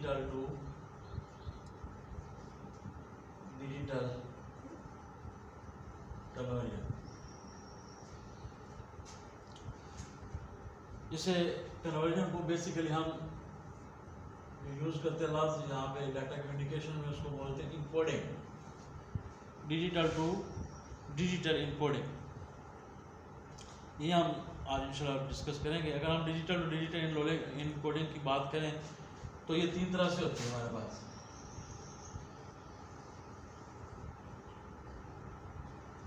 Digital to digital conversion. इसे conversion को basically हम यूज़ करते हैं लफ्ज़ यहाँ पे डाटा कम्युनिकेशन में, उसको बोलते हैं encoding, digital to digital encoding. ये हम आज इंशाल्लाह डिस्कस करेंगे। अगर हम डिजिटल टू डिजिटल इनकोडिंग की बात करें तो ये 3 तरह से होती है हमारे पास।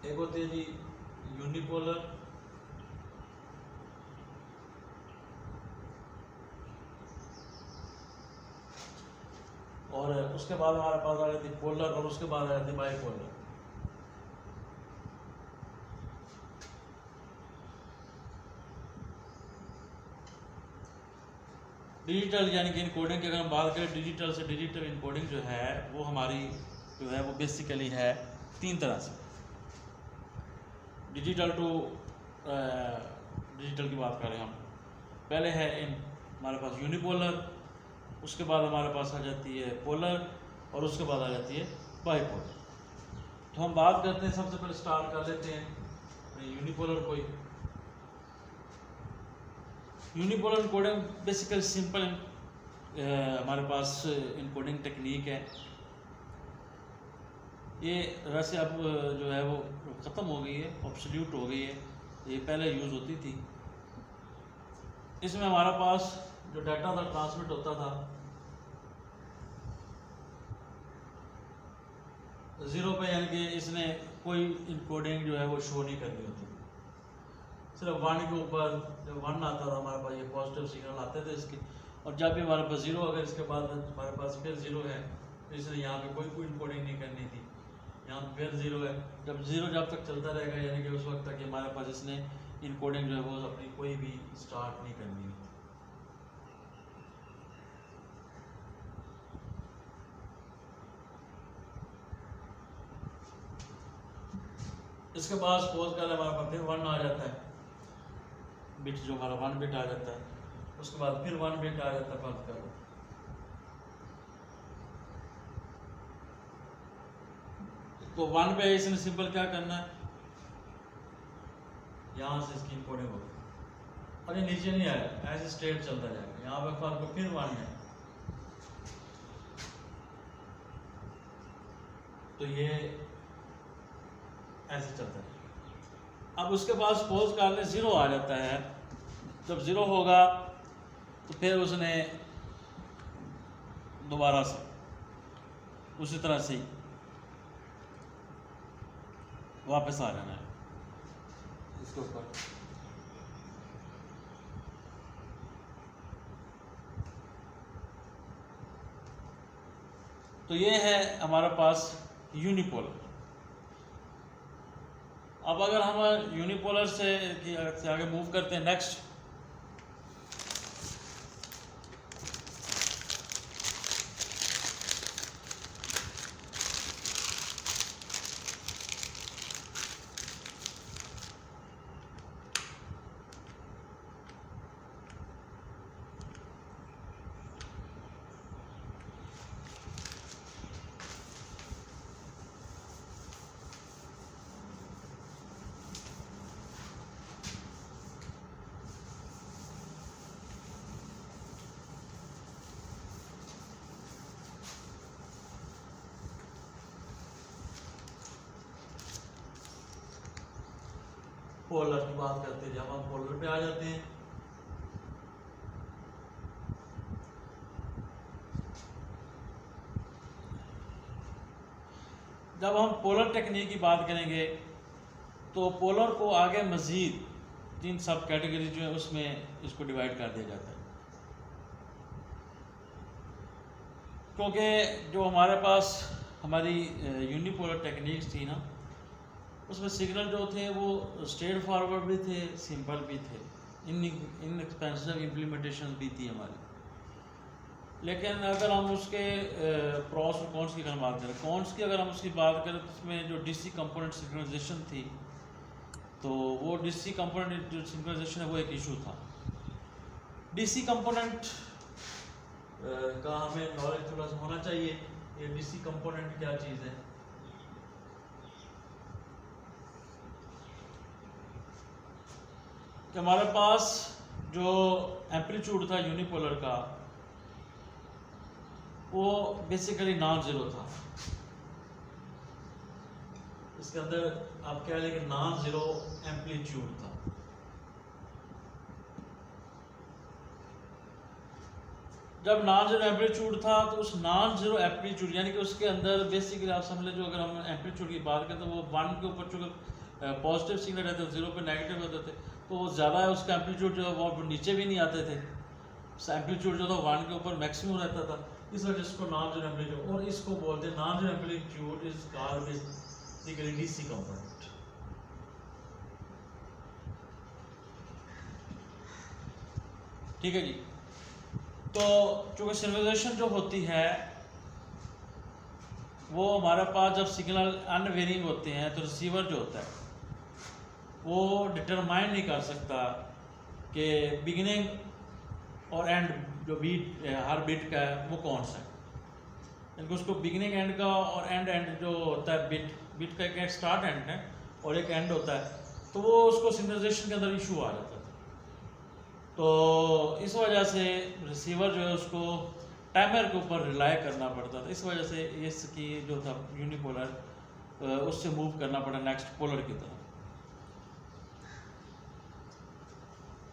एक होती है जी यूनिपोलर, और उसके बाद हमारे पास आ जाती है पोलर, और उसके बाद आ जाती है बाईपोलर। डिजिटल यानी कि इनकोडिंग की अगर हम बात करें, डिजिटल से डिजिटल इनकोडिंग जो है वो हमारी जो है वो बेसिकली है 3 तरह से। डिजिटल टू डिजिटल की बात करें हम, पहले है हमारे पास यूनिपोलर, उसके बाद हमारे पास आ जाती है पोलर, और उसके बाद आ जाती है बाईपोलर। तो हम बात करते हैं, सबसे पहले स्टार्ट कर लेते हैं यूनिपोलर को ही। यूनिपोलर इनकोडिंग बेसिकली सिंपल हमारे पास इनकोडिंग टेक्निक है। ये वैसे अब जो है वो ख़त्म हो गई है, ऑब्सोल्यूट हो गई है, ये पहले यूज़ होती थी। इसमें हमारे पास जो डाटा था ट्रांसमिट होता था, 0 पे, यानी कि इसने कोई इनकोडिंग जो है वो शो नहीं करनी होती, सिर्फ 1 के ऊपर जब 1 आता था हमारे पास ये पॉजिटिव सिग्नल आते थे इसके, और जब भी हमारे पास 0, अगर इसके बाद हमारे पास फिर 0 है तो इसने यहाँ पे कोई इनकोडिंग नहीं करनी थी, यहाँ फिर 0 है। जब 0 जब तक चलता रहेगा, यानी कि उस वक्त तक हमारे पास इसने इनकोडिंग जो है वो अपनी कोई भी स्टार्ट नहीं करनी थी। इसके बाद सपोज कर हमारे पास फिर 1 आ जाता है, बिट जो हमारा 1 बिट आ जाता है, उसके बाद फिर 1 बिट आ जाता है, फर्ज करो। तो 1 पे इसने सिंपल क्या करना है, यहाँ से इसकी इनकोडिंग होगी, और ये नीचे नहीं आया, ऐसे स्ट्रेट चलता जाएगा, यहाँ पे फर्ज को फिर 1 है, तो ये ऐसे चलता है। अब उसके बाद सपोज कर ले 0 आ जाता है, जब 0 होगा तो फिर उसने दोबारा से उसी तरह से वापस आ जाना है इसके ऊपर। तो ये है हमारे पास यूनिपोलर। अब अगर हम यूनिपोलर से आगे मूव करते हैं नेक्स्ट, पोलर की बात करते हैं, जब हम पोलर पे आ जाते हैं, जब हम पोलर टेक्निक की बात करेंगे तो पोलर को आगे मज़ीद 3 सब कैटेगरी जो है उसमें इसको डिवाइड कर दिया जाता है। क्योंकि जो हमारे पास हमारी यूनिपोलर टेक्निक्स थी ना, उसमें सिग्नल जो थे वो स्ट्रेट फॉरवर्ड भी थे, सिंपल भी थे, इनएक्सपेंसिव इम्प्लीमेंटेशन भी थी हमारी। लेकिन अगर हम उसके प्रॉस और कॉन्स की अगर बात करें, कॉन्स की अगर हम उसकी बात करें तो उसमें जो डीसी कंपोनेंट सिंक्रोनाइजेशन थी, तो वो डीसी कंपोनेंट जो सिंक्रोनाइजेशन है वो एक इशू था। डीसी कंपोनेंट का हमें नॉलेज थोड़ा सा होना चाहिए, ये डीसी कंपोनेंट क्या चीज़ है। कि हमारे पास जो एम्पलीट्यूड था यूनिपोलर का वो बेसिकली नॉन ज़ीरो था। इसके अंदर आप कह लें कि नॉन ज़ीरो एम्पलीट्यूड था। जब नॉन ज़ीरो एम्पलीट्यूड था तो उस नॉन ज़ीरो एम्पलीट्यूड यानी कि उसके अंदर बेसिकली आप समझ लें, जो अगर हम एम्पलीट्यूड की बात करें तो वो 1 के ऊपर चूँकि पॉजिटिव सिग्नल रहते थे, 0 पे नेगेटिव होते थे, तो वो ज़्यादा उसका एम्पलीट्यूड जो है वो नीचे भी नहीं आते थे। एम्पलीट्यूड जो था 1 के ऊपर मैक्सिमम रहता था, इस वजह से इसको नॉन ज़ीरो एम्पलीट्यूड, और इसको बोलते हैं non zero amplitude is called basically DC component. ठीक है जी। तो चूँकि सिग्नलाइजेशन जो होती है वो हमारे पास जब सिग्नल अनवेरिंग होते हैं तो रिसीवर जो होता है वो डिटरमाइन नहीं कर सकता कि बिगिनिंग और एंड जो बीट हर बीट का है वो कौन सा है। यानी उसको बिगिनिंग एंड का और एंड जो होता है बीट का एक स्टार्ट एंड है और एक एंड होता है, तो वो उसको सिग्नलाइजेशन के अंदर इशू आ जाता था। तो इस वजह से रिसीवर जो है उसको टाइमर के ऊपर रिलाई करना पड़ता था। इस वजह से इसकी जो था यूनिपोलर उससे मूव करना पड़ा नेक्स्ट पोलर की तरफ।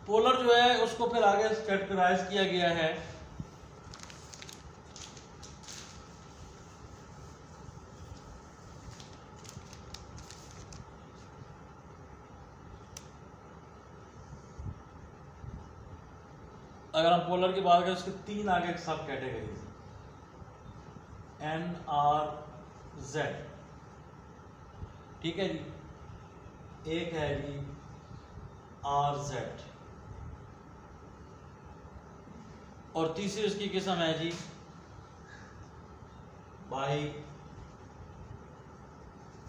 पोलर जो है उसको फिर आगे कैटेगराइज किया गया है अगर हम पोलर की बात करें उसके 3 आगे सब कैटेगरीज एन आर जेड। ठीक है जी, एक है जी आर जेड और तीसरी उसकी किस्म है जी बाई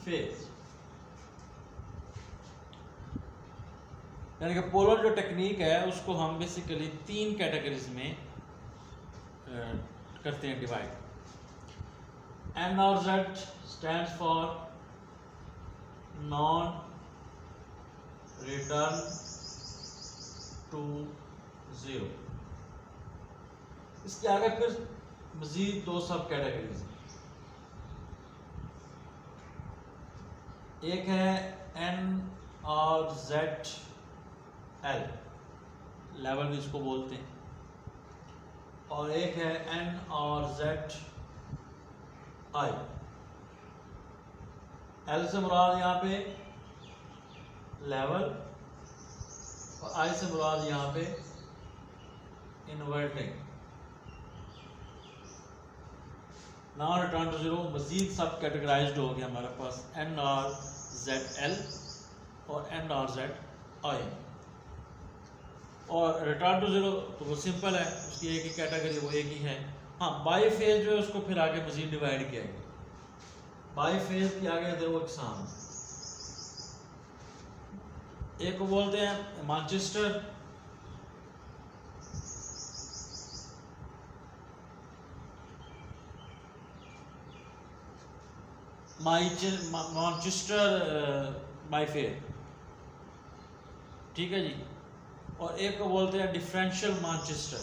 फेज। यानी कि पोलर जो टेक्निक है उसको हम बेसिकली 3 कैटेगरीज में करते हैं डिवाइड। एन और Z stands for non return to 0। इसके आगे फिर मजीद 2 सब कैटेगरीज, एक है एन और जेड एल लेवल भी इसको बोलते हैं, और एक है एन और जेड आई। एल से मुराद यहाँ पे लेवल और आई से मुराद यहाँ पे इन्वर्टिंग। नाउ रिटर्न टू 0 मजीद सब कैटेगराइज्ड हो गया हमारे पास एन आर जेड एल और एन आर जेड आई। और रिटर्न टू 0 तो वो सिंपल है, उसकी एक ही कैटेगरी वो एक ही है। हाँ, बाई फेज जो है उसको फिर आगे मजीद डिवाइड किया गया। बाई फेज की आगे 2 इकसाम, एक को बोलते हैं मैनचेस्टर बाई फेज, ठीक है जी, और एक को बोलते हैं डिफरेंशियल मैनचेस्टर।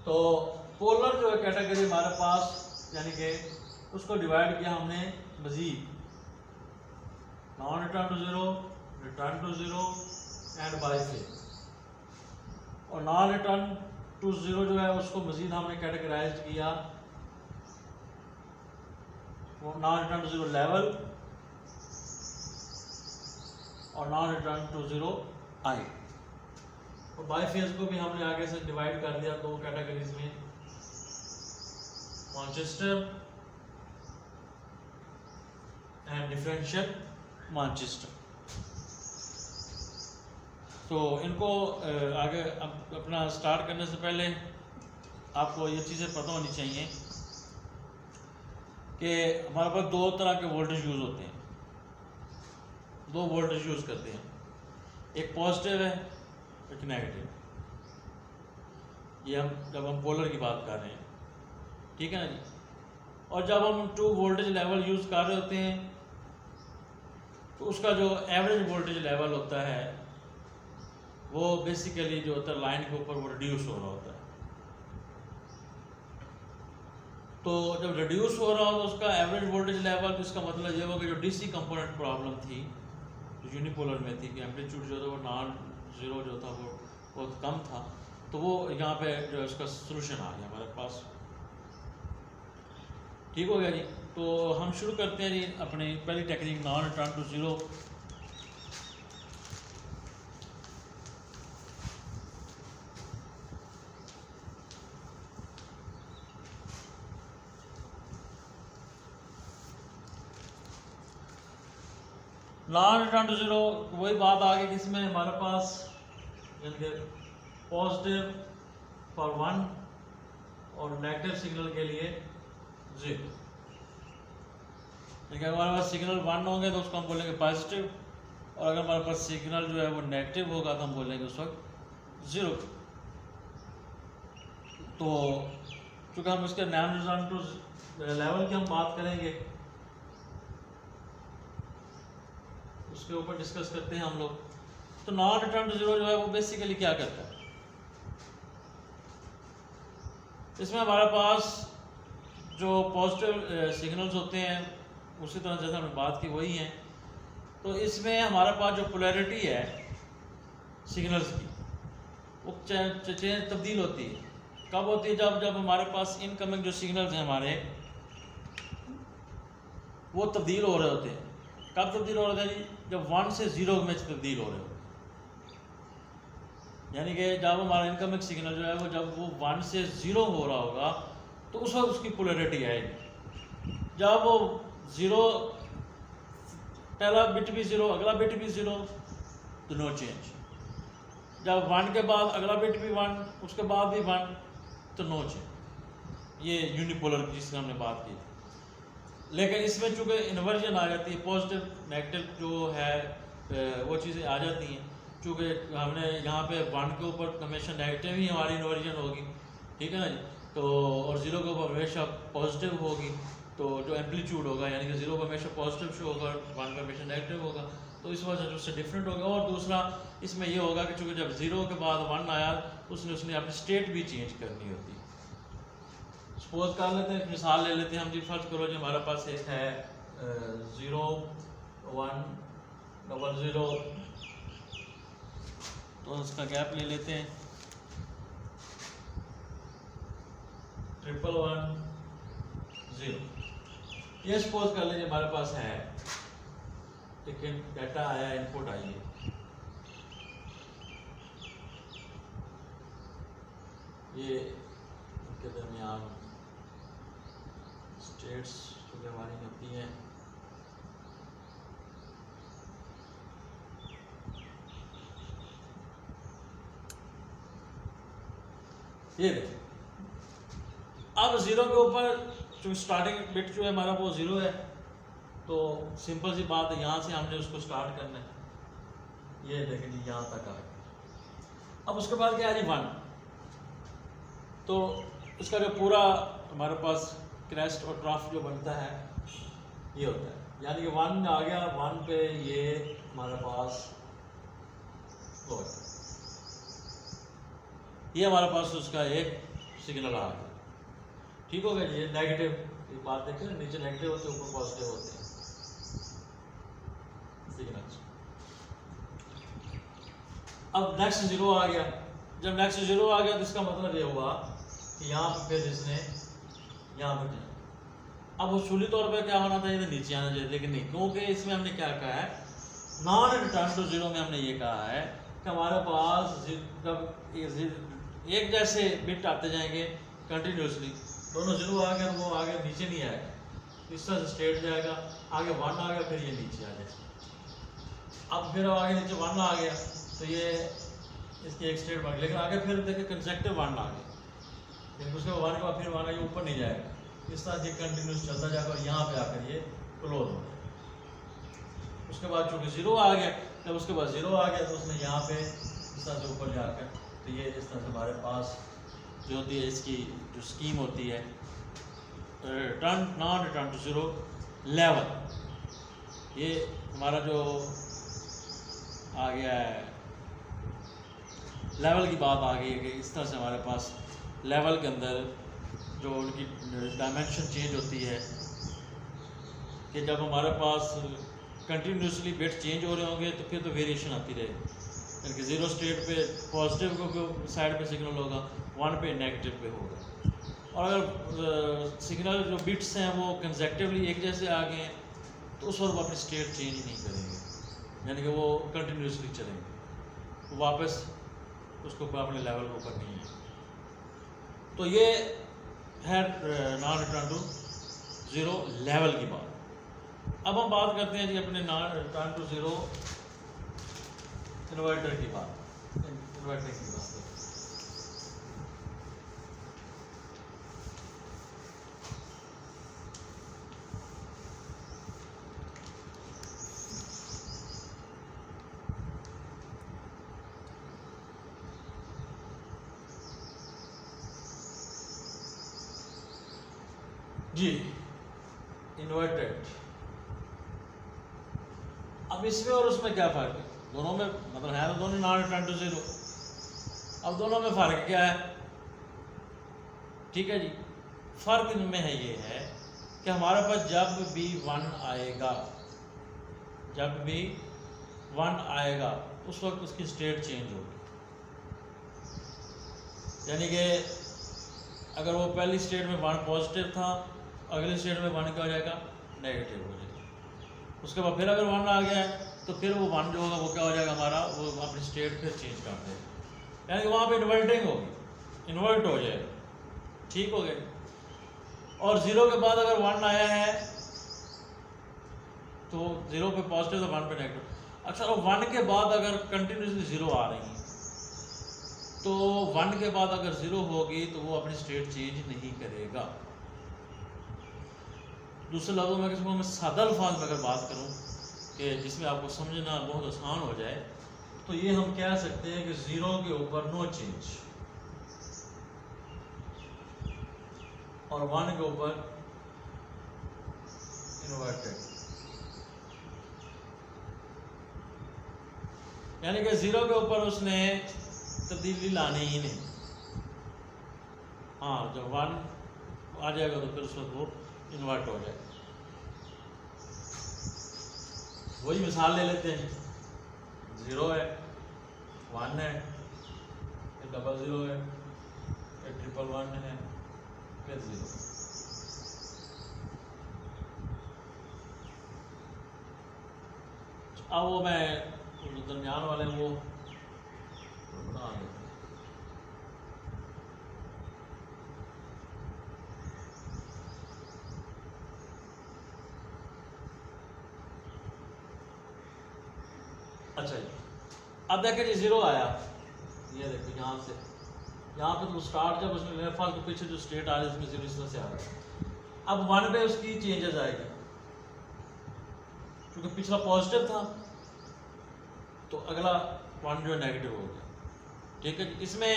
तो पोलर जो है कैटेगरी हमारे पास, यानी कि उसको डिवाइड किया हमने मजीद non return to 0, return to 0 and biphase. और नॉन रिटर्न टू 0 जो है उसको मजीद हमने कैटेगराइज किया वो नॉन रिटर्न टू 0 लेवल और नॉन रिटर्न टू 0 आई। और बाई फेज को भी हमने आगे से डिवाइड कर दिया 2 कैटेगरीज में, मैनचेस्टर एंड डिफरेंशियल मैनचेस्टर। तो इनको आगे अपना स्टार्ट करने से पहले आपको ये चीज़ें पता होनी चाहिए कि हमारे पास दो तरह के वोल्टेज यूज़ होते हैं, दो वोल्टेज यूज़ करते हैं, एक पॉजिटिव है एक नेगेटिव। ये हम जब हम पोलर की बात कर रहे हैं, ठीक है ना जी। और जब हम 2 वोल्टेज लेवल यूज़ कर रहे होते हैं तो उसका जो एवरेज वोल्टेज लेवल होता है वो बेसिकली जो होता है लाइन के ऊपर वो रिड्यूस हो रहा होता है। तो जब रिड्यूस हो रहा हो तो उसका एवरेज वोल्टेज लेवल, तो इसका मतलब ये होगा कि जो डीसी कंपोनेंट प्रॉब्लम थी जो यूनिपोलर में थी कि एम्पलीट्यूड जो था वो नॉन ज़ीरो जो था वो बहुत कम था, तो वो यहाँ पे जो इसका सोल्यूशन आ गया हमारे पास। ठीक हो गया जी। तो हम शुरू करते हैं जी अपनी पहली technique, non return to zero. Non return to zero वही बात आ गई जिसमें हमारे पास पॉजिटिव फॉर 1 और नेगेटिव सिग्नल के लिए 0। अगर हमारे पास सिग्नल 1 होंगे तो उसको हम बोलेंगे पॉजिटिव, और अगर हमारे पास सिग्नल जो है वो नेगेटिव होगा तो हम बोलेंगे उस वक्त 0। तो चूँकि हम इसके नॉन रिटर्न टू लेवल की हम बात करेंगे, उसके ऊपर डिस्कस करते हैं हम लोग। तो नॉन रिटर्न टू ज़ीरो जो है वो बेसिकली क्या करता है, इसमें हमारे पास जो पॉजिटिव सिग्नल्स होते हैं उसी तरह जैसे हमने बात की वही हैं। तो इसमें हमारे पास जो पोलैरिटी है सिग्नल्स की वो चेंज तब्दील होती है। कब होती है? जब हमारे पास इनकमिंग जो सिग्नल्स हैं हमारे वो तब्दील हो रहे होते हैं। कब तब्दील हो रहे हैं जी? जब 1 से 0 में तब्दील हो रहे हो, यानी कि जब हमारा इनकमिंग सिग्नल जो है वो जब वो 1 से 0 हो रहा होगा तो उस वक्त उसकी पोलैरिटी आएगी। जब वो 0 पहला बिट भी 0 अगला बिट भी 0 तो नो चेंज। जब 1 के बाद अगला बिट भी 1 उसके बाद भी 1 तो नो चेंज। ये यूनिपोलर की जिससे हमने बात की थी। लेकिन इसमें चूँकि इन्वर्जन आ जाती है, पॉजिटिव नेगेटिव जो है वो चीज़ें आ जाती हैं। चूँकि हमने यहाँ पे 1 के ऊपर हमेशा नेगेटिव ही हमारी इन्वर्जन होगी, ठीक है ना जी। तो और 0 के ऊपर हमेशा पॉजिटिव होगी, तो जो एम्पलीट्यूड होगा यानी कि 0 पर हमेशा पॉजिटिव शो होगा, 1 पर हमेशा नेगेटिव होगा, तो इस वजह से उससे डिफरेंट होगा। और दूसरा इसमें ये होगा कि चूँकि जब 0 के बाद 1 आया उसने अपनी स्टेट भी चेंज करनी होती है। सपोज कर लेते हैं, मिसाल ले लेते हैं हम जी। फर्ज करो जी हमारे पास एक है 0 1 0 0, तो उसका गैप ले लेते हैं 1 1 1 0। ये सपोज कर लीजिए हमारे पास है, लेकिन डाटा आया, इनपुट आई है, ये के दरमियान स्टेट्स जो हमारी होती हैं ये देखिए। अब 0 के ऊपर जो स्टार्टिंग बिट जो है हमारा वो 0 है, तो सिंपल सी बात है यहाँ से हमने उसको स्टार्ट करना है। ये देखिए जी यहाँ तक आ गया। अब उसके बाद क्या है जी 1, तो इसका जो पूरा हमारे पास क्रेस्ट और ट्रफ जो बनता है ये होता है, यानी कि 1 आ गया, 1 पे ये हमारे पास हो गया, ये हमारे पास उसका एक सिग्नल आ गया। ठीक हो गया। ये नेगेटिव, ये बात देखें, नीचे नेगेटिव होते हैं ऊपर पॉजिटिव होते हैं सिग्नल्स। अब नेक्स्ट 0 आ गया। जब नेक्स्ट 0 आ गया तो इसका मतलब ये हुआ कि यहाँ पे फिर इसने यहाँ पर जाए। अब उसूली तौर पे क्या होना चाहिए, नीचे आना चाहिए, लेकिन नहीं, क्योंकि इसमें हमने क्या कहा है, नॉन रिटर्न टू 0 में हमने ये कहा है कि हमारे पास जब एक जैसे बिट आते जाएंगे कंटिन्यूसली, दोनों 0 आ गया तो वो आगे नीचे नहीं आएगा, इस तरह से स्टेट जाएगा, आगे 1 आ गया फिर ये नीचे आ जाएगा। अब फिर आगे नीचे 1 आ गया तो ये इसकी एक स्टेट बढ़, लेकिन आगे फिर देखिए कंसेक्टिव 1 आ गया, लेकिन उसके बाद 1 के बाद फिर माना ये ऊपर नहीं जाएगा, इस तरह से कंटिन्यूस चलता जाएगा और यहाँ पे आकर ये क्लोज हो जाएगा। उसके बाद चूँकि 0 आ गया, जब उसके बाद 0 आ गया तो उसने यहाँ पे इस तरह से ऊपर जाकर, तो ये इस तरह से हमारे पास जो होती है इसकी जो स्कीम होती है return non return to 0 level, ये हमारा जो आ गया है लेवल की बात आ गई है कि इस तरह से हमारे पास लेवल के अंदर जो उनकी डायमेंशन चेंज होती है कि जब हमारे पास कंटिन्यूसली बिट चेंज हो रहे होंगे तो फिर तो वेरिएशन आती रहेगी, यानी कि 0 स्टेट पे पॉजिटिव को साइड पे सिग्नल होगा, 1 पे नेगेटिव पे होगा। और अगर सिग्नल जो बिट्स हैं वो कंसेक्टिवली एक जैसे आ गए हैं तो उस वक्त वो अपनी स्टेट चेंज नहीं करेंगे, यानी कि वो कंटिन्यूसली चलेंगे, वो वापस उसको अपने लेवल को ऊपर नहीं है। तो ये है नॉन रिटर्न टू 0 लेवल की बात। अब हम बात करते हैं जी अपने नॉन रिटर्न टू 0 इन्वर्टर की बात, इन्वर्टर की बात। जी इन्वर्टेड, अब इसमें और उसमें क्या फ़र्क है? दोनों में मतलब है तो दोनों नॉन रिटर्न टू 0, अब दोनों में फ़र्क क्या है? ठीक है जी, फ़र्क इनमें है ये है कि हमारे पास जब भी 1 आएगा, जब भी 1 आएगा उस वक्त उसकी स्टेट चेंज होगी, यानी कि अगर वो पहली स्टेट में 1 पॉजिटिव था, अगली स्टेट में 1 क्या हो जाएगा? नेगेटिव हो जाएगा। उसके बाद फिर अगर 1 आ गया है तो फिर वो 1 जो होगा वो क्या हो जाएगा हमारा, वो अपनी स्टेट फिर चेंज कर देगा, यानी कि वहाँ पे इन्वर्टिंग होगी, इन्वर्ट हो जाएगा, ठीक हो गया। और 0 के बाद अगर 1 आया है तो 0 पे पॉजिटिव तो 1 पे नेगेटिव। अच्छा, और 1 के बाद अगर कंटिन्यूसली 0 आ रही है तो 1 के बाद अगर 0 होगी तो वो अपनी स्टेट चेंज नहीं करेगा। दूसरे लफ्ज़ों में किसी मैं सादा अल्फाज में अगर बात करूं कि जिसमें आपको समझना बहुत आसान हो जाए, तो ये हम कह सकते हैं कि 0 के ऊपर नो चेंज और 1 के ऊपर इन्वर्टेड, यानी कि 0 के ऊपर उसने तब्दीली लानी ही नहीं। हाँ, जब 1 आ जाएगा तो फिर उस वक्त वो इन्वर्ट हो जाएगा। वही मिसाल ले लेते हैं, 0 है, 1 है, फिर 00 है, फिर 111 है, फिर 0। अब वो मैं दरमियान वाले वो बना देते हैं। अच्छा जी, अब देखें जी 0 आया, ये देखो यहाँ से यहाँ पे तो स्टार्ट जब उसमें मेरे पास तो पीछे जो स्टेट आ रही है उसमें 0 इस तरह से आ रहा है। अब 1 पे उसकी चेंजेस आएगी क्योंकि पिछला पॉजिटिव था तो अगला 1 जो नेगेटिव हो गया, ठीक है। इसमें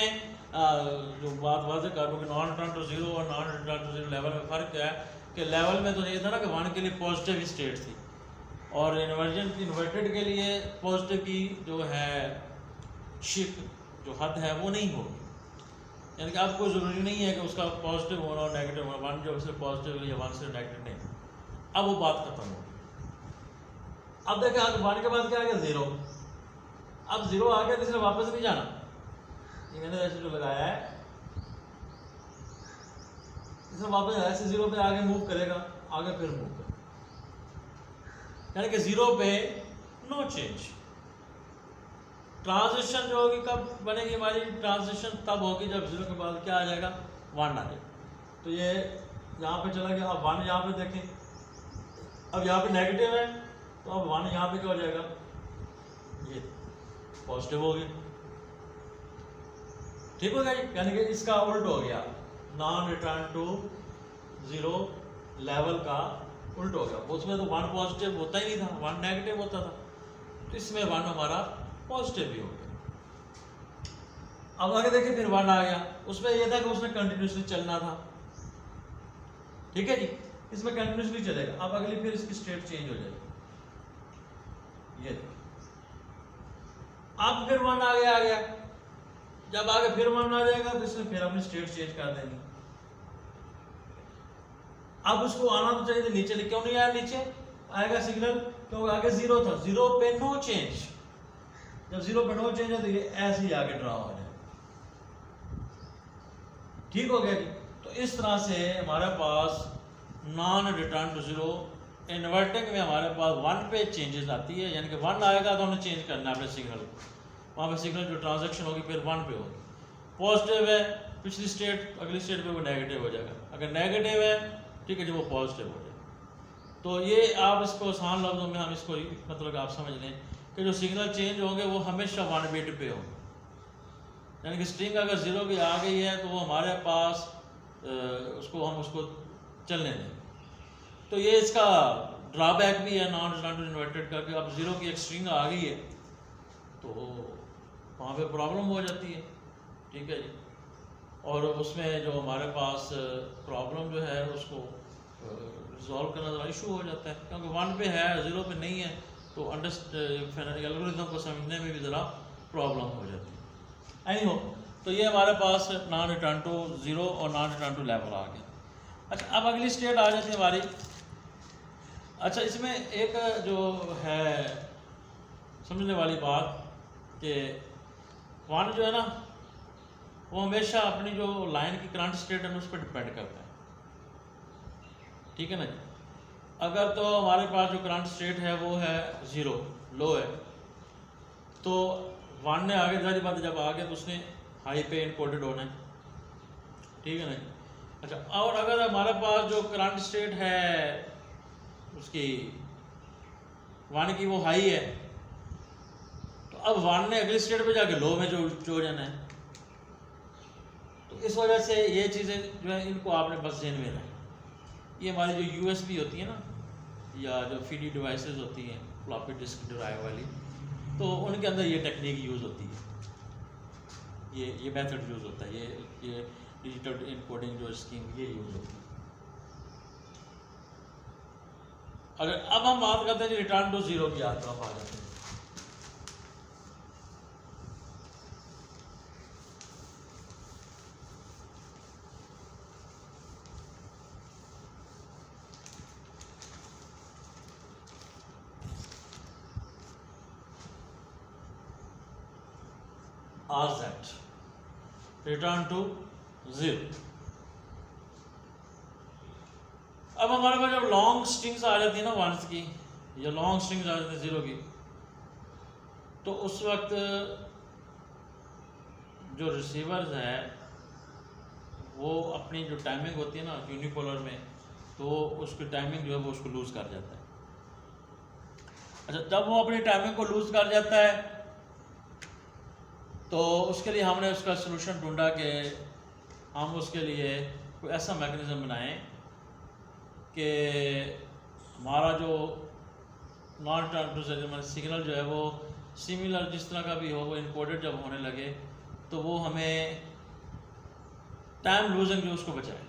जो बात वाज़ेह कर रहा हूँ कि नॉन रिटर्न टू 0 और नॉन रिटर्न टू 0 लेवल में फ़र्क क्या है कि लेवल में तो ये था ना कि 1 के लिए पॉजिटिव स्टेट थी और इन्वर्टेड के लिए पॉजिटिव की जो है शिक जो हद है वो नहीं होगी, यानी कि आपको ज़रूरी नहीं है कि उसका पॉजिटिव होना और नेगेटिव होना, 1 जो सिर्फ पॉजिटिव या 1 सिर्फ नेगेटिव नहीं। अब वो बात खत्म होगी। अब देखें आगे 1 के बाद क्या आ गया? 0। अब 0 आ गया तो इसने वापस नहीं जाना, ये मैंने ऐसे जो लगाया है इसने वापस ऐसे 0 पे आगे मूव करेगा, आगे फिर मूव करेगा, यानी कि 0 पे नो चेंज। ट्रांजिशन जो होगी कब बनेगी हमारी? ट्रांजिशन तब होगी जब 0 के बाद क्या आ जाएगा? 1 आ जाएगा। तो ये यहाँ पे चला गया, अब 1 यहाँ पे देखें, अब यहाँ पे नेगेटिव है तो अब 1 यहाँ पे क्या हो जाएगा? ये पॉजिटिव हो गया, ठीक हो गया, यानी कि इसका उल्ट हो गया, non return to zero level का उल्ट हो गया। उसमें तो 1 पॉजिटिव होता ही नहीं था, 1 नेगेटिव होता था, तो इसमें 1 हमारा पॉजिटिव भी हो गया। अब आगे देखिए फिर 1 आ गया, उसमें यह था कि उसने कंटिन्यूसली चलना था, ठीक है जी, इसमें कंटिन्यूसली चलेगा। अब अगली फिर इसकी स्टेट चेंज हो जाएगी, ये अब फिर 1 आ गया, जब आगे फिर 1 आ जाएगा तो इसमें फिर अपनी स्टेट चेंज कर देंगे। अब उसको आना तो चाहिए नीचे, क्यों नहीं आया नीचे? आएगा सिग्नल, क्योंकि आगे 0 था, 0 पे नो चेंज। जब 0 पे नो चेंज है तो ये ऐसे ही आगे ड्रा हो जाए, ठीक हो गया जी। तो इस तरह से हमारे पास non return to zero inverting में हमारे पास 1 पे चेंजेस आती है, यानी कि 1 आएगा तो हमें चेंज करना है अपने सिग्नल को, वहाँ पे सिग्नल जो ट्रांजैक्शन होगी फिर 1 पे होगी। पॉजिटिव है, पिछली स्टेट अगली स्टेट पे वो नेगेटिव हो जाएगा, अगर नेगेटिव है ठीक है जी वो पॉजिटिव हो जाएगा। तो ये आप इसको आसान लफ्जों में हम इसको मतलब आप समझ लें कि जो सिग्नल चेंज होंगे वो हमेशा 1 बिट पे होंगे, यानी कि स्ट्रिंग अगर 0 की आ गई है तो वो हमारे पास उसको हम उसको चलने दें। तो ये इसका ड्रॉबैक भी है नॉन रिटर्न टू इन्वर्टेड का, कि अब 0 की एक स्ट्रिंग आ गई है तो वहाँ पे प्रॉब्लम हो जाती है, ठीक है जी। और उसमें जो हमारे पास प्रॉब्लम जो है उसको रिजॉल्व करना ज़रा इशू हो जाता है, क्योंकि 1 पे है 0 पे नहीं है, तो एल्गोरिथम को समझने में भी ज़रा प्रॉब्लम हो जाती है। एनी हो, तो ये हमारे पास नॉन रिटर्न टू जीरो और नॉन रिटर्न टू लेवल आ गया। अच्छा, अब अगली स्टेट आ जाती है हमारी। अच्छा, इसमें एक जो है समझने वाली बात कि वन जो है ना वो हमेशा अपनी जो लाइन की करंट स्टेट है उस पर डिपेंड करता है, ठीक है ना जी। अगर तो हमारे पास जो करंट स्टेट है वो है 0 लो है, तो 1 ने आगे जारी बात जब आ गया तो उसने हाई पे इनकोडेड होना है, ठीक है ना जी। अच्छा, और अगर हमारे पास जो करंट स्टेट है उसकी 1 की वो हाई है, तो अब 1 ने अगली स्टेट पे जाके लो में जो जाना है। तो इस वजह से ये चीज़ें जो है इनको आपने बस ज़हन में रखें। ये हमारी जो USB होती है ना, या जो फीडी डिवाइसेस होती हैं फ्लॉपी डिस्क ड्राइव वाली, तो उनके अंदर ये टेक्निक यूज़ होती है, ये मेथड यूज़ होता है, ये डिजिटल इनकोडिंग जो स्कीम ये यूज़ होती है। अगर अब हम बात करते हैं रिटर्न टू जीरो की तरफ आ जाते हैं। RZ return to zero. अब हमारे पास जब लॉन्ग स्ट्रिंग्स आ जाती है ना वंस की, या लॉन्ग स्ट्रिंग्स आ जाती है 0 की, तो उस वक्त जो रिसीवर्स है वो अपनी जो टाइमिंग होती है ना यूनिपोलर में, तो उसकी टाइमिंग जो है वो उसको लूज़ कर जाता है। अच्छा, जब वो अपनी टाइमिंग को लूज़ कर जाता है तो उसके लिए हमने उसका सलूशन ढूंढा कि हम उसके लिए कोई ऐसा मैकेनिज़्म बनाएं कि हमारा जो नॉन रिटर्न सिग्नल जो है वो सिमिलर जिस तरह का भी हो, वो इनकोडेड जब होने लगे तो वो हमें टाइम लूजिंग जो उसको बचाए।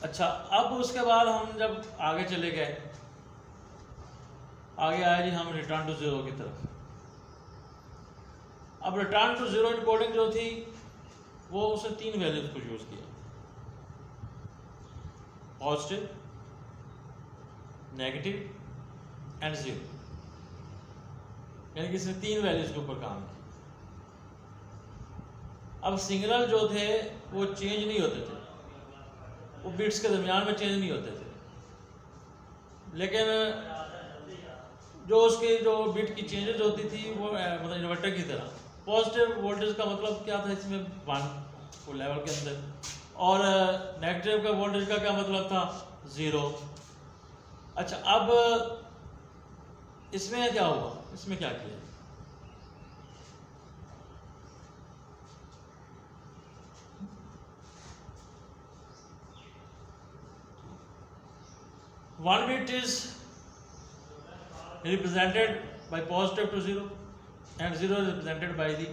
अच्छा, अब उसके बाद हम जब आगे चले गए, आगे आए जी हम रिटर्न टू जीरो की तरफ। अब रिटर्न टू जीरो इनकोडिंग जो थी वो उसने 3 वैल्यूज को यूज किया, पॉजिटिव, नेगेटिव एंड जीरो, यानी कि इसने 3 वैल्यूज के ऊपर काम किया। अब सिग्नल जो थे वो चेंज नहीं होते थे, वो बिट्स के दरमियान में चेंज नहीं होते थे, लेकिन जो उसकी जो बिट की चेंजेस होती थी वो मतलब इन्वर्टर की तरह। पॉजिटिव वोल्टेज का मतलब क्या था इसमें 1 वो लेवल के अंदर, और नेगेटिव का वोल्टेज का क्या मतलब था 0। अच्छा, अब इसमें क्या हुआ, इसमें क्या किया, 1 bit is represented by positive to 0 and 0 is represented by the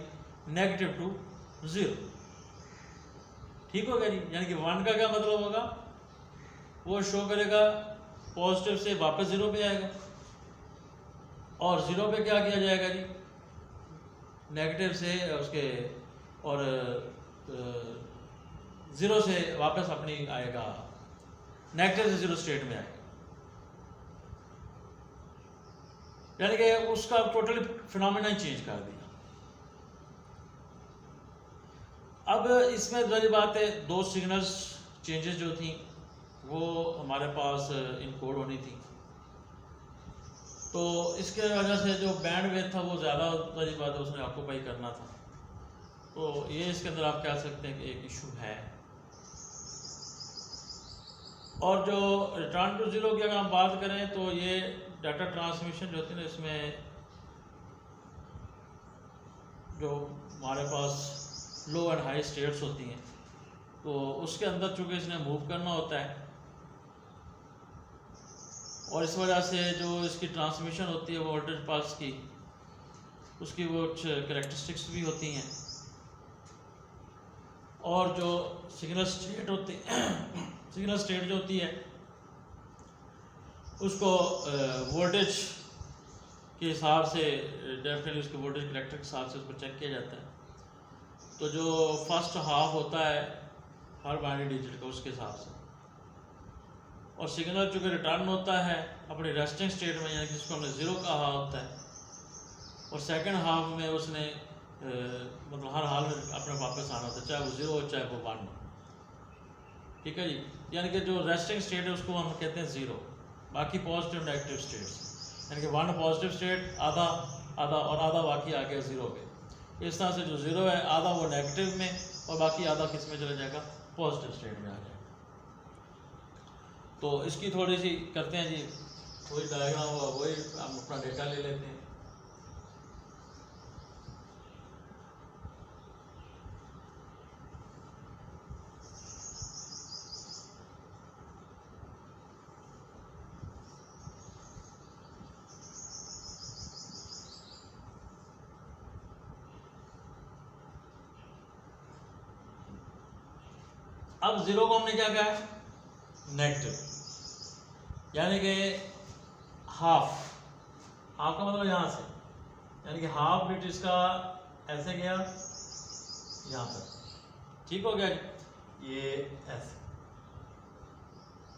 negative to 0। ठीक हो गया जी। यानी कि 1 का क्या मतलब होगा, वो शो करेगा पॉजिटिव से वापस 0 पे आएगा, और 0 पे क्या किया जाएगा जी, नेगेटिव से उसके और 0 से वापस अपनी आएगा, नेगेटिव से 0 स्टेट में आएगा। यानी कि उसका टोटली फिनोमेना चेंज कर दिया। अब इसमें वाली बात है, दो सिग्नल्स चेंजेस जो थी वो हमारे पास इनकोड होनी थी, तो इसके वजह से जो बैंड विड्थ था वो ज़्यादा वाली बात है, उसने ऑक्यूपाई करना था। तो ये इसके अंदर आप कह सकते हैं कि एक इशू है। और जो रिटर्न टू ज़ीरो की अगर हम बात करें तो ये डाटा ट्रांसमिशन जो होती है ना, इसमें जो हमारे पास लो एंड हाई स्टेट्स होती हैं, तो उसके अंदर चूँकि इसने मूव करना होता है, और इस वजह से जो इसकी ट्रांसमिशन होती है वोल्टेज पल्स की, उसकी वो कैरेक्टरिस्टिक्स भी होती हैं। और जो सिग्नल स्टेट होती सिग्नल स्टेट जो होती है उसको वोल्टेज के हिसाब से डेफिनेटली उसके वोल्टेज करेक्टर के हिसाब से उसको चेक किया जाता है। तो जो फर्स्ट हाफ होता है हर बाइनरी डिजिट का, उसके हिसाब से, और सिग्नल चूँकि रिटर्न होता है अपने रेस्टिंग स्टेट में, यानी कि जिसको हमने 0 कहा होता है, और सेकंड हाफ में उसने मतलब हर हाल में अपने वापस आना होता है, चाहे वो 0 हो चाहे वो 1 हो। ठीक है जी। यानी कि जो रेस्टिंग स्टेट है उसको हम कहते हैं 0, बाकी पॉजिटिव नेगेटिव स्टेट्स, यानी कि 1 पॉजिटिव स्टेट, आधा आधा और आधा बाकी आ गया 0 पे। इस तरह से जो 0 है आधा वो नेगेटिव में और बाकी आधा किस में चला जाएगा, पॉजिटिव स्टेट में आ जाएगा। तो इसकी थोड़ी सी करते हैं जी, वही डायग्राम हुआ, वही हम अपना डेटा ले लेते हैं। अब 0 को हमने क्या कहा है, नेगेटिव, यानी कि हाफ का मतलब यहाँ से, यानी कि हाफ बिट इसका ऐसे गया यहाँ तक। ठीक हो गया, ये ऐसे,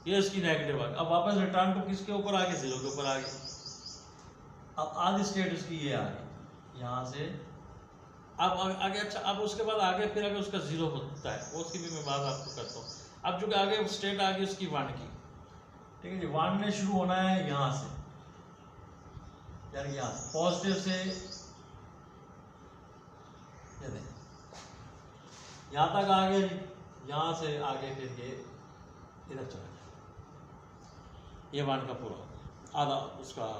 ये इसकी नेगेटिव आ गई। अब वापस रिटर्न टू किसके ऊपर आ गए, 0 के ऊपर आ गए। अब आधी स्टेट उसकी ये आ गई यहाँ से। अब आगे अच्छा, अब उसके बाद आगे फिर अगर उसका 0 होता है, वो उसकी भी मैं बात आपको करता हूँ। अब जो आगे स्टेट आ गई उसकी 1 की, ठीक है जी। 1 ने शुरू होना है यहाँ से, यानी यहाँ से पॉजिटिव से यहाँ तक आ गए, यहाँ से आगे फिर ये इधर चला गया, ये 1 का पूरा आधा उसका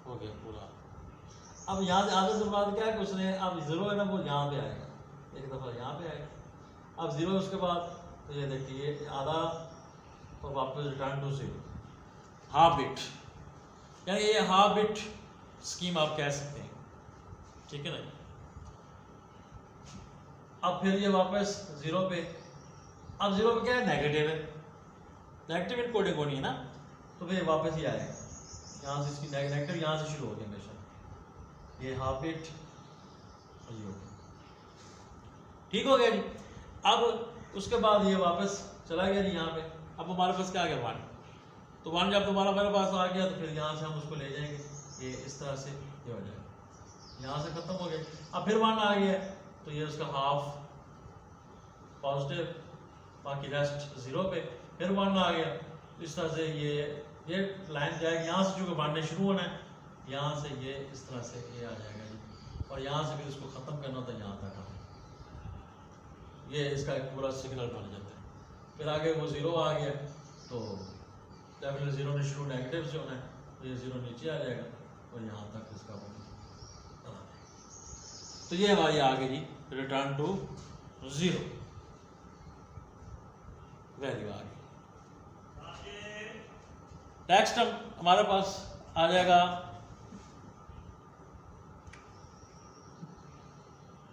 हो गया पूरा। अब यहाँ से आधे से बाद क्या है कि उसने अब 0 है ना, वो यहाँ पे आएगा, एक दफ़ा यहाँ पे आएगा। अब 0 उसके बाद तो ये देखिए आधा और वापस रिटर्न टू 0, हाफ बिट, यानी ये हाफ बिट स्कीम आप कह सकते हैं। ठीक है ना। अब फिर ये वापस 0 पे, अब 0 पे क्या है, नेगेटिव है, नेगेटिव इनकोडिंग होनी है ना, तो फिर वापस ही आएगा यहाँ से, इसकी नेगेटिव यहाँ से शुरू होगी हमेशा, ये हाफ बिट और ये हो गया। ठीक हो गया जी। अब उसके बाद ये वापस चला गया जी यहाँ पे। अब हमारे पास क्या आ गया, 1, तो 1 जब तुम्हारा मेरे पास आ गया तो फिर यहाँ से हम उसको ले जाएंगे, ये इस तरह से ये हो जाएगा, यहाँ से खत्म हो गया। अब फिर 1 आ गया तो ये उसका हाफ पॉजिटिव, बाकी रेस्ट 0 पे, फिर 1 आ गया, इस तरह से ये लाइन जाएगी यहाँ से, चूँकि 1 ने शुरू होना है, यहाँ से ये इस तरह से ये आ जाएगा जी, और यहाँ से फिर इसको ख़त्म करना होता है यहाँ तक हमें, ये इसका एक पूरा सिग्नल बन जाता है। फिर आगे वो 0 आ गया तो डेफिनेटली 0 ने शुरू नेगेटिव से होना है, तो ये 0 नीचे आ जाएगा और यहाँ तक इसका बना। तो ये हमारी आ गई जी रिटर्न टू 0 वैल्यू आ गई। नेक्स्ट हमारे पास आ जाएगा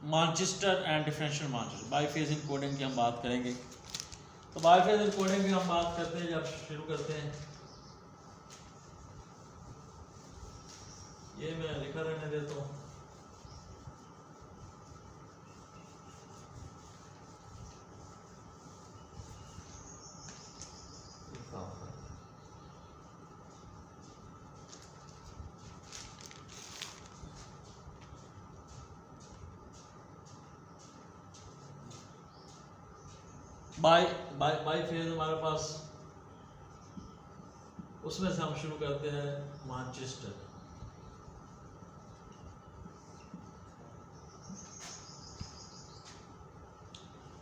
Manchester and differential Manchester. Biphase encoding की हम बात करेंगे। तो बाईफेज इनकोडिंग की हम बात करते हैं, जब शुरू करते हैं, ये मैं लिखा रहने देता हूँ। बाई फेज हमारे पास, उसमें से हम शुरू करते हैं मानचेस्टर।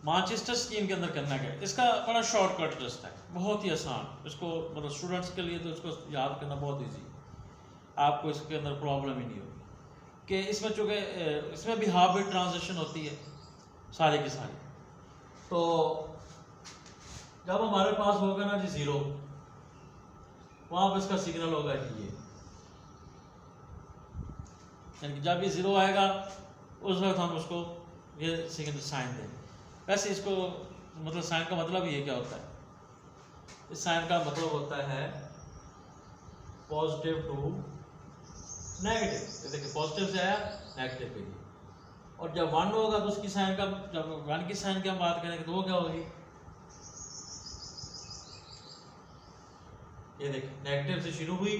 मानचेस्टर स्कीम के अंदर करना क्या है, इसका बड़ा शॉर्टकट रास्ता है, बहुत ही आसान। इसको मतलब स्टूडेंट्स के लिए तो इसको याद करना बहुत इजी, आपको इसके अंदर प्रॉब्लम ही नहीं होगी कि इसमें चूँकि इसमें भी हाफ बिट ट्रांजिशन होती है सारी की सारी। तो जब हमारे पास होगा ना जी 0, वहाँ पर इसका सिग्नल होगा कि ये, यानी कि जब ये 0 आएगा उस वक्त हम उसको ये सिग्नल साइन देंगे। वैसे इसको मतलब साइन का मतलब ये क्या होता है, इस साइन का मतलब होता है पॉजिटिव टू नेगेटिव। देखिए पॉजिटिव से आया नेगेटिव पे गई, और जब 1 होगा तो उसकी साइन का, जब 1 की साइन की हम बात करेंगे तो वो क्या होगी, ये देखिए नेगेटिव से शुरू हुई,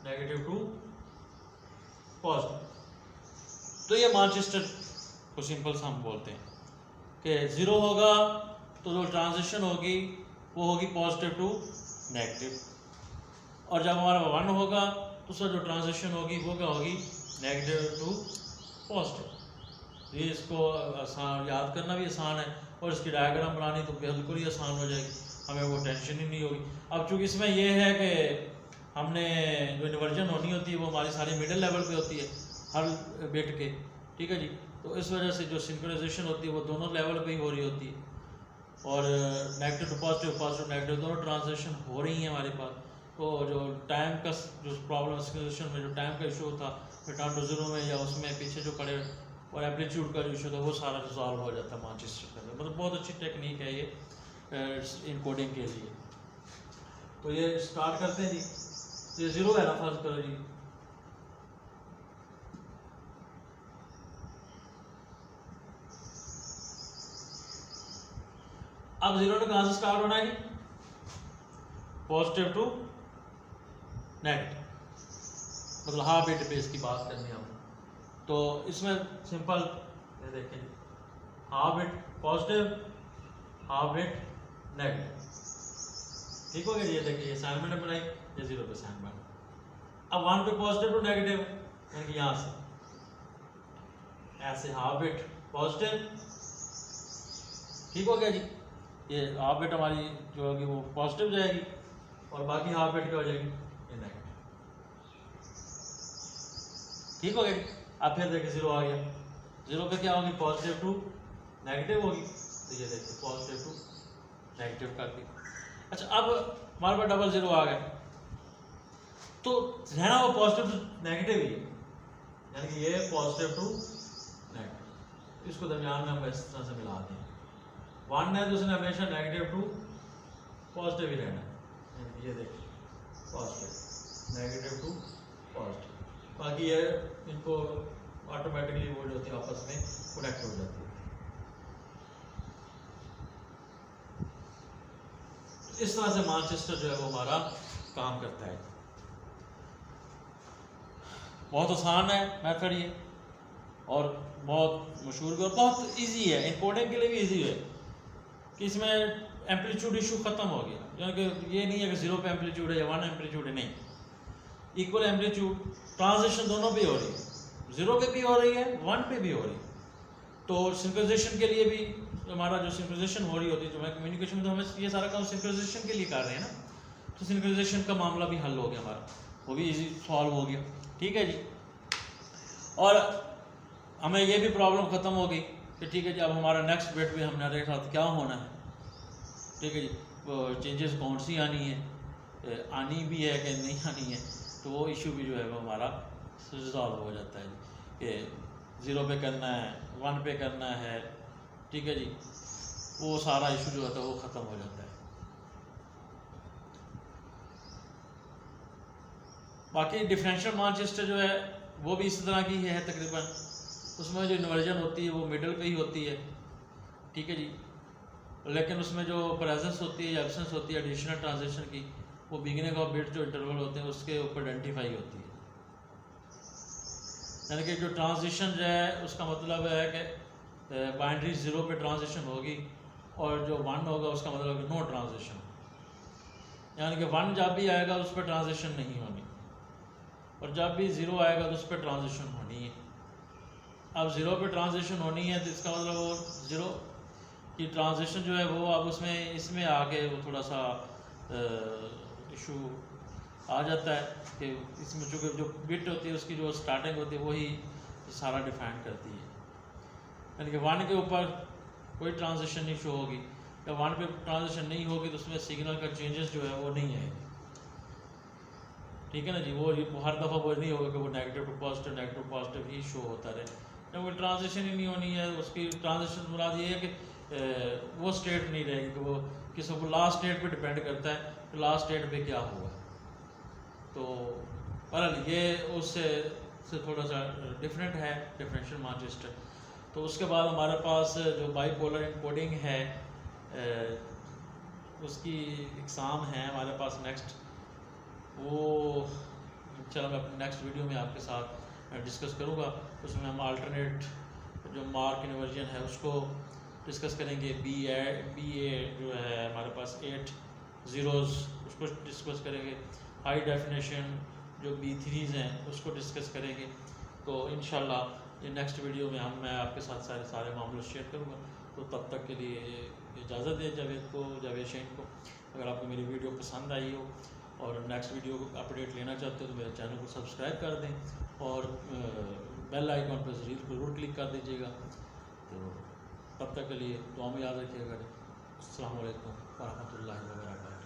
नेगेटिव टू पॉजिटिव। तो ये मानचेस्टर को सिंपल से हम बोलते हैं कि 0 होगा तो जो ट्रांजिशन होगी वो होगी पॉजिटिव टू नेगेटिव, और जब हमारा 1 होगा तो उसका जो ट्रांजिशन होगी वो क्या होगी, नेगेटिव टू पॉजिटिव। ये इसको आसान याद करना भी आसान है, और इसकी डायग्राम बनानी तो बिल्कुल ही आसान हो जाएगी, हमें वो टेंशन ही नहीं होगी। अब चूँकि इसमें ये है कि हमने जो इन्वर्जन होनी होती है वो हमारी सारी मिडिल लेवल पे होती है हर बिट के, ठीक है जी। तो इस वजह से जो सिंक्रोनाइजेशन होती है वो दोनों लेवल पे ही हो रही होती है, और negative to positive, positive negative दोनों ट्रांजिशन हो रही हैं हमारे पास। तो जो टाइम का जो प्रॉब्लम सिंक्रोनाइजेशन में जो टाइम का इशू था रिटर्न टू 0 में, या उसमें पीछे जो खड़े और एम्पलीट्यूड का जो इशू था वो सारा रिजॉल्व हो जाता है मानचेस्टर के अंदर। मतलब बहुत अच्छी टेक्निक है ये इनकोडिंग के लिए। तो ये स्टार्ट करते हैं जी, ये 0 है ना, फर्ज करो जी, अब 0 ने कहां से स्टार्ट होना है, पॉजिटिव टू नेगेटिव, मतलब हाफ बिट बेस की बात करनी है हमने। तो इसमें सिंपल ये देखें, half bit positive, half bit negative, ठीक हो गया। ये देखिए ये असाइनमेंट बनाई, ये 0 पे असाइनमेंट। अब 1 पे पॉजिटिव टू नेगेटिव, यानी कि यहाँ से ऐसे हाफ बिट पॉजिटिव, ठीक हो गया जी। ये हाफ बिट हमारी जो होगी वो पॉजिटिव जाएगी, और बाकी हाफ बिट क्या हो जाएगी, ये नेगेटिव, ठीक हो गया। अब फिर देखिए 0 आ गया, 0 पे क्या होगी, पॉजिटिव टू नेगेटिव होगी। तो ये देखिए पॉजिटिव टू नेगेटिव कर दी। अच्छा, अब हमारे पास डबल 0 आ गया, तो रहना वो पॉजिटिव टू नेगेटिव ही है, यानी कि ये पॉजिटिव टू नेगेटिव, इसको दरमियान में हम इस तरह से मिला दें। 1 है तो उसने हमेशा नेगेटिव टू पॉजिटिव ही रहना है, ये देखिए पॉजिटिव नेगेटिव टू पॉजिटिव, बाकी ये इनको ऑटोमेटिकली वो जो होती है आपस में कनेक्ट हो जाती है। इस तरह से मानचेस्टर जो है वो हमारा काम करता है। बहुत आसान है मेथड ये, और बहुत मशहूर भी, और बहुत इजी है, इनकोडिंग के लिए भी इजी है कि इसमें एम्पलीट्यूड इशू ख़त्म हो गया। यानी कि ये नहीं है कि 0 पे एम्पलीट्यूड है या 1 एम्पलीट्यूड है, नहीं, इक्वल एम्पलीट्यूड ट्रांजिशन दोनों पे हो रही है, 0 पे भी हो रही है, 1 पे भी हो रही है। तो सिंक्रोनाइजेशन के लिए भी हमारा जो सिंक्रोनाइजेशन हो रही होती है, जो मैं कम्युनिकेशन में, तो हमें ये सारा काम सिंक्रोनाइजेशन के लिए कर रहे हैं ना, तो सिंक्रोनाइजेशन का मामला भी हल हो गया हमारा, वो भी इजी सॉल्व हो गया, ठीक है जी। और हमें ये भी प्रॉब्लम ख़त्म हो गई कि ठीक है जी, अब हमारा नेक्स्ट बिट भी हमारे साथ क्या होना है, ठीक है जी, चेंजेस कौन सी आनी है, आनी भी है कि नहीं आनी है, तो वो इशू भी जो है वो हमारा रिजॉल्व हो जाता है कि 0 पे करना है, 1 पे करना है, ठीक है जी, वो सारा इशू जो होता है वो ख़त्म हो जाता है। बाकी डिफरेंशियल मानचेस्टर जो है वो भी इस तरह की है तकरीबन, उसमें जो इन्वर्जन होती है वो मिडल पे ही होती है, ठीक है जी, लेकिन उसमें जो प्रेजेंस होती है या एब्सेंस होती है एडिशनल ट्रांजिशन की, वो बिगिनिंग ऑफ बिट जो इंटरवल होते हैं उसके ऊपर आइडेंटिफाई होती है। यानी कि जो ट्रांजिशन जो है उसका मतलब है कि बाइनरी 0 पे ट्रांजिशन होगी और जो 1 होगा उसका मतलब है नो ट्रांजिशन, यानी कि 1 जब भी आएगा उस पर ट्रांजिशन नहीं होनी और जब भी 0 आएगा तो उस पर ट्रांजिशन होनी है। अब 0 पे ट्रांजिशन होनी है तो इसका मतलब वो 0 की ट्रांजिशन जो है वो अब उसमें इसमें आके वो थोड़ा सा इशू आ जाता है कि इसमें चूँकि जो बिट होती है उसकी जो स्टार्टिंग होती है वही सारा डिफाइन करती है, यानी कि 1 के ऊपर कोई ट्रांजिशन नहीं शो होगी, या 1 पे ट्रांजिशन नहीं होगी तो उसमें सिग्नल का चेंजेस जो है वो नहीं आएगी, ठीक है ना जी। वो हर दफ़ा वो नहीं होगा कि वो नेगेटिव टू पॉजिटिव ही शो होता रहे, जब वो ट्रांजिशन ही नहीं होनी है। उसकी ट्रांजिशन मुराद ये है कि वो स्टेट नहीं रहेगी कि वो किसी को लास्ट स्टेट पे डिपेंड करता है कि लास्ट स्टेट पे क्या होगा। तो बहरहाल ये उससे थोड़ा सा डिफरेंट है डिफरेंशियल मानचेस्टर। तो उसके बाद हमारे पास जो बाईपोलर इनकोडिंग है उसकी एग्ज़ाम है हमारे पास नेक्स्ट, वो चलो मैं अपने नेक्स्ट वीडियो में आपके साथ डिस्कस करूँगा। उसमें हम अल्टरनेट जो मार्क इन्वर्जन है उसको डिस्कस करेंगे, बी ए जो है हमारे पास 8 ज़ीरोज़ उसको डिस्कस करेंगे, हाई डेफिनेशन जो B3s हैं उसको डिस्कस करेंगे। तो इंशाल्लाह ये नेक्स्ट वीडियो में मैं आपके साथ सारे मामले शेयर करूँगा। तो तब तक के लिए इजाज़त दें जावेद शहीन को। अगर आपको मेरी वीडियो पसंद आई हो और नेक्स्ट वीडियो को अपडेट लेना चाहते हो तो मेरे चैनल को सब्सक्राइब कर दें और बेल आइकॉन पर ज़रूर क्लिक कर दीजिएगा। तो तब तक के लिए दुआ में याद रखिएगा। अस्सलाम वालेकुम व रहमतुल्लाहि व बरकातहू।